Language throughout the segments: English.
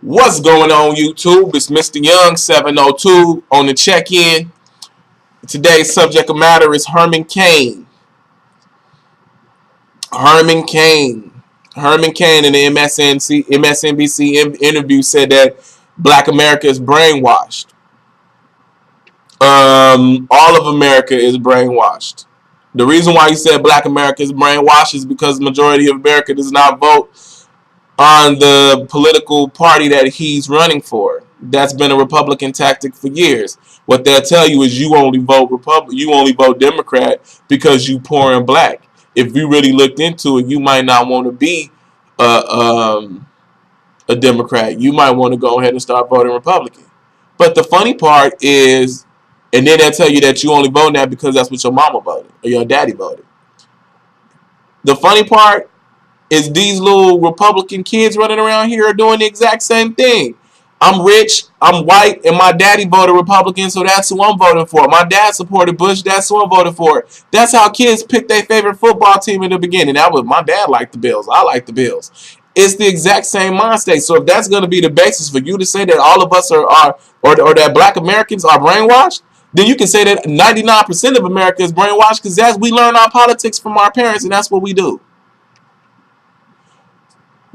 What's going on, YouTube? It's Mr. Young 702 on the check-in. Today's subject of matter is Herman Cain. Herman Cain in the MSNBC interview said that Black America is brainwashed. All of America is brainwashed. The reason why he said Black America is brainwashed is because the majority of America does not vote on the political party that he's running for. That's been a Republican tactic for years. What they'll tell you is you only vote Democrat because you poor and black. If you really looked into it, you might not want to be a Democrat. You might want to go ahead and start voting Republican. But the funny part is, and then they'll tell you that you only vote that because that's what your mama voted or your daddy voted. The funny part is these little Republican kids running around here are doing the exact same thing. I'm rich, I'm white, and my daddy voted Republican, so that's who I'm voting for. My dad supported Bush, that's who I'm voting for. That's how kids pick their favorite football team in the beginning. That was my dad liked the Bills. I like the Bills. It's the exact same mind state. So if that's going to be the basis for you to say that all of us or that Black Americans are brainwashed, then you can say that 99% of America is brainwashed because that's we learn our politics from our parents, and that's what we do.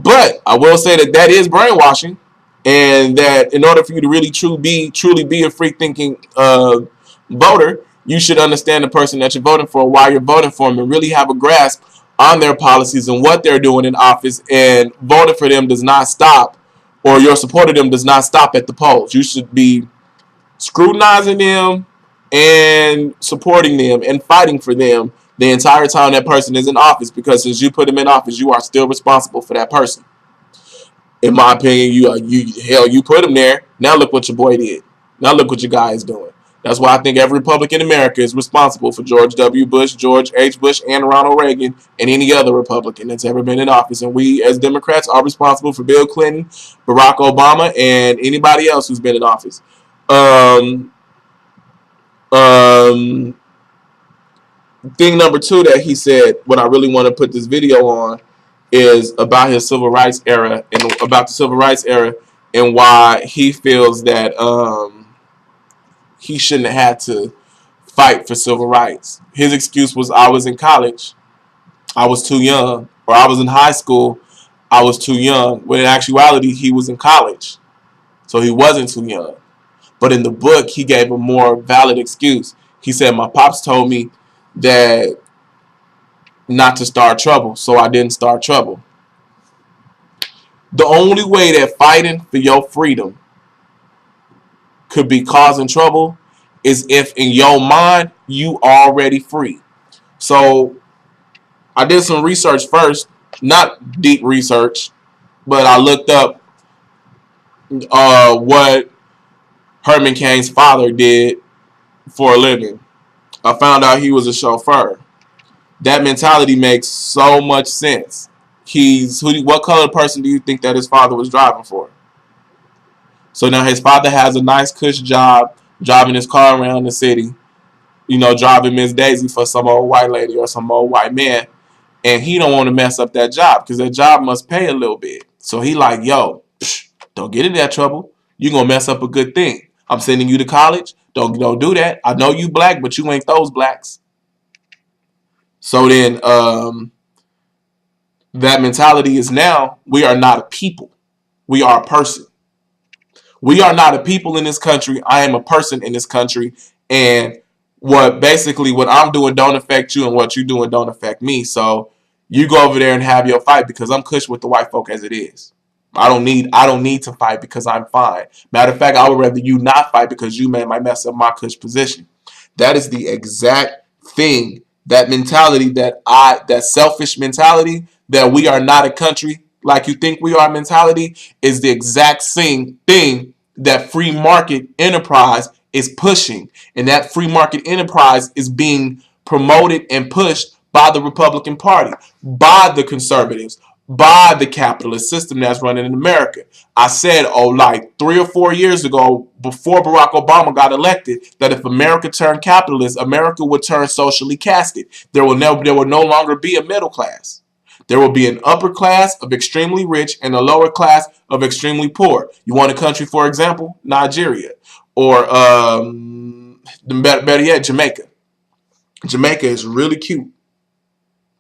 But I will say that is brainwashing, and that in order for you to really truly be a free thinking voter, you should understand the person that you're voting for, why you're voting for them, and really have a grasp on their policies and what they're doing in office. And voting for them does not stop, or your support of them does not stop at the polls. You should be scrutinizing them and supporting them and fighting for them the entire time that person is in office, because as you put them in office, you are still responsible for that person. In my opinion, you put him there. Now look what your boy did. Now look what your guy is doing. That's why I think every Republican in America is responsible for George W. Bush, George H. Bush, and Ronald Reagan, and any other Republican that's ever been in office. And we, as Democrats, are responsible for Bill Clinton, Barack Obama, and anybody else who's been in office. Thing number two that he said, what I really want to put this video on, is about his civil rights era and why he feels that he shouldn't have had to fight for civil rights. His excuse was, I was in college, I was too young, or I was in high school, I was too young. When in actuality, he was in college, so he wasn't too young. But in the book, he gave a more valid excuse. He said, my pops told me that not to start trouble, so I didn't start trouble. The only way that fighting for your freedom could be causing trouble is if in your mind you already free. So I did some research first, not deep research, but I looked up what Herman Cain's father did for a living. I found out he was a chauffeur. That mentality makes so much sense. What color person do you think that his father was driving for? So now his father has a nice cush job, driving his car around the city, driving Miss Daisy for some old white lady or some old white man, and he don't want to mess up that job because that job must pay a little bit. So he like, yo, don't get in that trouble. You're gonna mess up a good thing. I'm sending you to college. Don't do that. I know you black, but you ain't those blacks. So then that mentality is now we are not a people. We are a person. We are not a people in this country. I am a person in this country. And what I'm doing don't affect you, and what you're doing don't affect me. So you go over there and have your fight, because I'm cush with the white folk as it is. I don't need to fight because I'm fine. Matter of fact, I would rather you not fight because you might mess up my cush position. That is the exact thing. That mentality, that selfish mentality, that we are not a country like you think we are mentality, is the exact same thing that free market enterprise is pushing. And that free market enterprise is being promoted and pushed by the Republican Party, by the conservatives, by the capitalist system that's running in America. I said, like 3 or 4 years ago, before Barack Obama got elected, that if America turned capitalist, America would turn socially casted. There will no longer be a middle class. There will be an upper class of extremely rich and a lower class of extremely poor. You want a country, for example, Nigeria, or better yet, Jamaica. Jamaica is really cute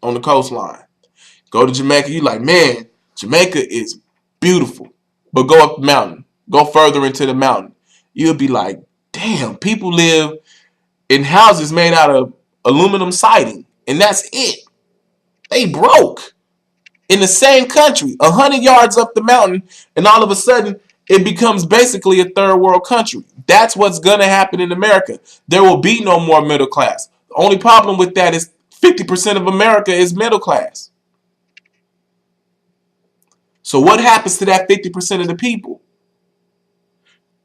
on the coastline. Go to Jamaica, you like, man, Jamaica is beautiful. But go up the mountain, go further into the mountain. You'll be like, damn, people live in houses made out of aluminum siding, and that's it. They broke. In the same country, 100 yards up the mountain, and all of a sudden, it becomes basically a third world country. That's what's going to happen in America. There will be no more middle class. The only problem with that is 50% of America is middle class. So what happens to that 50% of the people?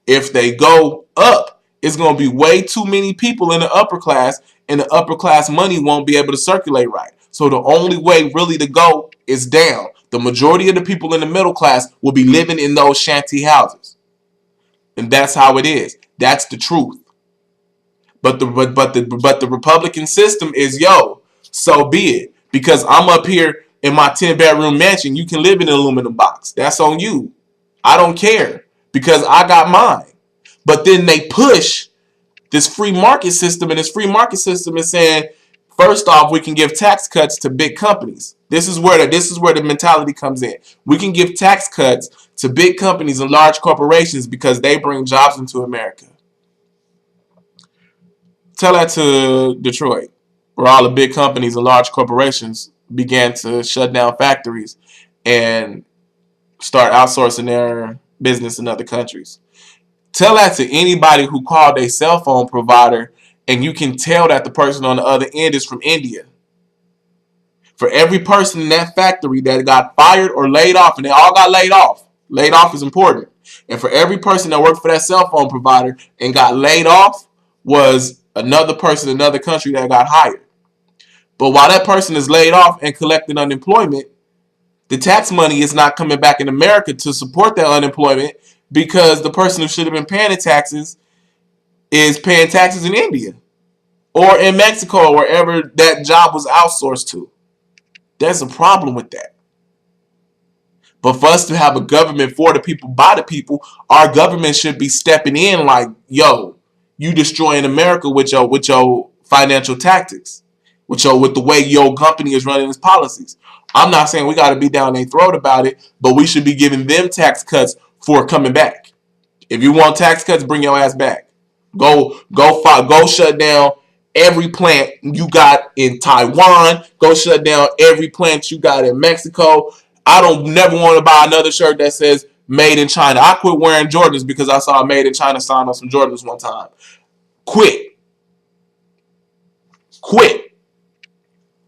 If they go up, it's going to be way too many people in the upper class, and the upper class money won't be able to circulate right. So the only way really to go is down. The majority of the people in the middle class will be living in those shanty houses. And that's how it is. That's the truth. But the Republican system is, yo, so be it. Because I'm up here in my 10-bedroom mansion, you can live in an aluminum box. That's on you. I don't care because I got mine. But then they push this free market system, and this free market system is saying, first off, we can give tax cuts to big companies. This is where the mentality comes in. We can give tax cuts to big companies and large corporations because they bring jobs into America. Tell that to Detroit, where all the big companies and large corporations began to shut down factories and start outsourcing their business in other countries. Tell that to anybody who called a cell phone provider, and you can tell that the person on the other end is from India. For every person in that factory that got fired or laid off, and they all got laid off is important. And for every person that worked for that cell phone provider and got laid off was another person in another country that got hired. But while that person is laid off and collecting unemployment, the tax money is not coming back in America to support that unemployment because the person who should have been paying the taxes is paying taxes in India or in Mexico or wherever that job was outsourced to. There's a problem with that. But for us to have a government for the people, by the people, our government should be stepping in like, yo, you destroying America with your financial tactics, with the way your company is running its policies. I'm not saying we got to be down their throat about it, but we should be giving them tax cuts for coming back. If you want tax cuts, bring your ass back. Go shut down every plant you got in Taiwan. Go shut down every plant you got in Mexico. I don't never want to buy another shirt that says made in China. I quit wearing Jordans because I saw a made in China sign on some Jordans one time. Quit.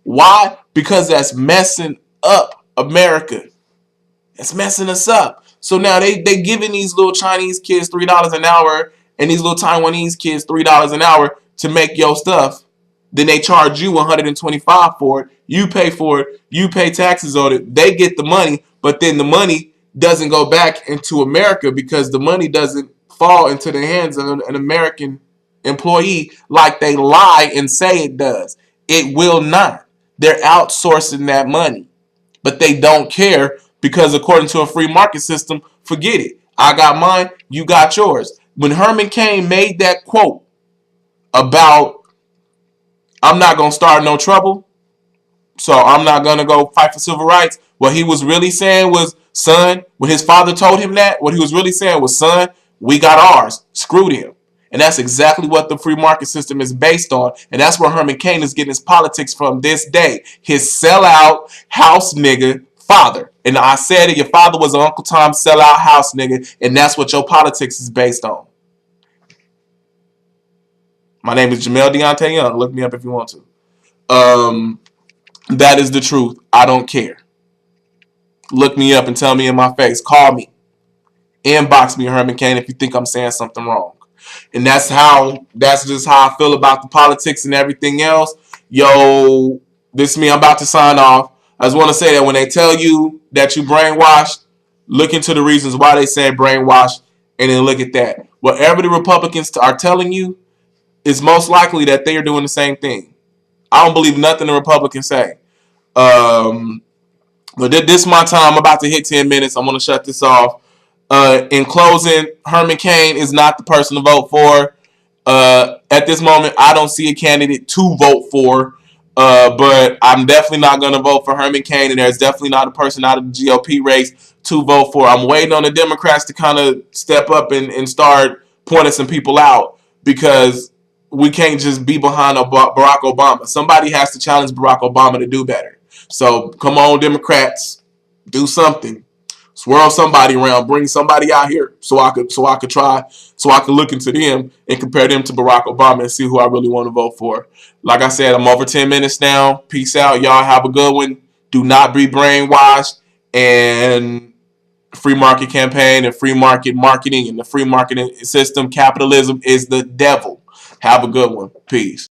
Why? Because that's messing up America. It's messing us up. So now they giving these little Chinese kids $3 an hour and these little Taiwanese kids $3 an hour to make your stuff. Then they charge you $125 for it. You pay for it. You pay taxes on it. They get the money, but then the money doesn't go back into America because the money doesn't fall into the hands of an American employee like they lie and say it does. It will not. They're outsourcing that money, but they don't care because according to a free market system, forget it. I got mine, you got yours. When Herman Cain made that quote about I'm not going to start no trouble, so I'm not going to go fight for civil rights, what he was really saying was, son, when his father told him that, what he was really saying was, son, we got ours. Screw them. And that's exactly what the free market system is based on. And that's where Herman Cain is getting his politics from this day. His sellout house nigga father. And I said it, your father was an Uncle Tom sellout house nigga. And that's what your politics is based on. My name is Jamel Deontay Young. Look me up if you want to. That is the truth. I don't care. Look me up and tell me in my face. Call me. Inbox me, Herman Cain, if you think I'm saying something wrong. And that's just how I feel about the politics and everything else. Yo, this is me. I'm about to sign off. I just want to say that when they tell you that you brainwashed, look into the reasons why they say brainwashed, and then look at that. Whatever the Republicans are telling you, it's most likely that they are doing the same thing. I don't believe nothing the Republicans say. But this is my time. I'm about to hit 10 minutes. I'm going to shut this off. In closing, Herman Cain is not the person to vote for. At this moment, I don't see a candidate to vote for. But I'm definitely not going to vote for Herman Cain, and there's definitely not a person out of the GOP race to vote for. I'm waiting on the Democrats to kind of step up and start pointing some people out, because we can't just be behind Barack Obama. Somebody has to challenge Barack Obama to do better. So come on, Democrats, do something. Swirl somebody around, bring somebody out here so I could look into them and compare them to Barack Obama and see who I really want to vote for. Like I said, I'm over 10 minutes now. Peace out. Y'all have a good one. Do not be brainwashed. And free market campaign and free market marketing and the free marketing system, capitalism is the devil. Have a good one. Peace.